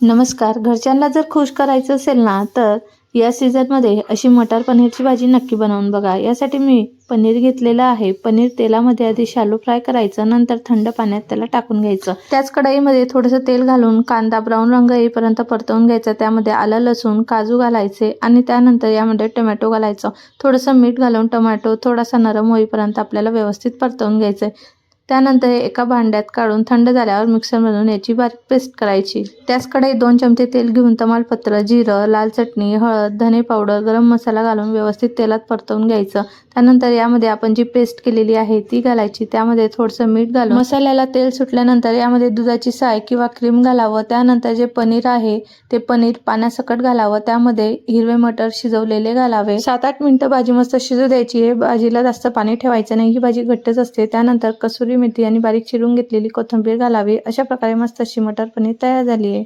नमस्कार. घरच्यांना जर खुश करायचं असेल ना, तर या सीझनमध्ये अशी मटार पनीरची भाजी नक्की बनवून बघा. यासाठी मी पनीर घेतलेलं आहे. पनीर तेलामध्ये आधी शॅलो फ्राय करायचं, नंतर थंड पाण्यात त्याला टाकून घ्यायचं. त्याच कढईमध्ये थोडंसं तेल घालून कांदा ब्राऊन रंग येईपर्यंत परतवून घ्यायचा. त्यामध्ये आलं, लसूण, काजू घालायचे आणि त्यानंतर यामध्ये टोमॅटो घालायचं. थोडंसं मीठ घालून टोमॅटो थोडासा नरम होईपर्यंत आपल्याला व्यवस्थित परतवून घ्यायचं. त्यानंतर एका भांड्यात काढून थंड झाल्यावर मिक्सरमधून याची बारीक पेस्ट करायची. त्याच कढईत 2 चमचे तेल घेऊन तमालपत्र, जिरं, लाल चटणी, हळद, धने पावडर, गरम मसाला घालून व्यवस्थित तेलात परतवून घ्यायचं. त्यानंतर यामध्ये आपण जी पेस्ट केलेली आहे ती घालायची. त्यामध्ये थोडंसं मीठ घालून मसाल्याला तेल सुटल्यानंतर यामध्ये दुधाची साय किंवा क्रीम घालावं. त्यानंतर जे पनीर आहे ते पनीर पाण्यासकट घालावं. त्यामध्ये हिरवे मटर शिजवलेले घालावे. 7-8 मिनिटं भाजी मस्त शिजू द्यायची. हे भाजीला जास्त पाणी ठेवायचं नाही, ही भाजी घट्टच असते. त्यानंतर कसुरी मेथी आणि बारीक चिरून घेतलेली कोथिंबीर घालावी. अशा प्रकारे मस्त अशी मटार पनीर तयार झाली आहे.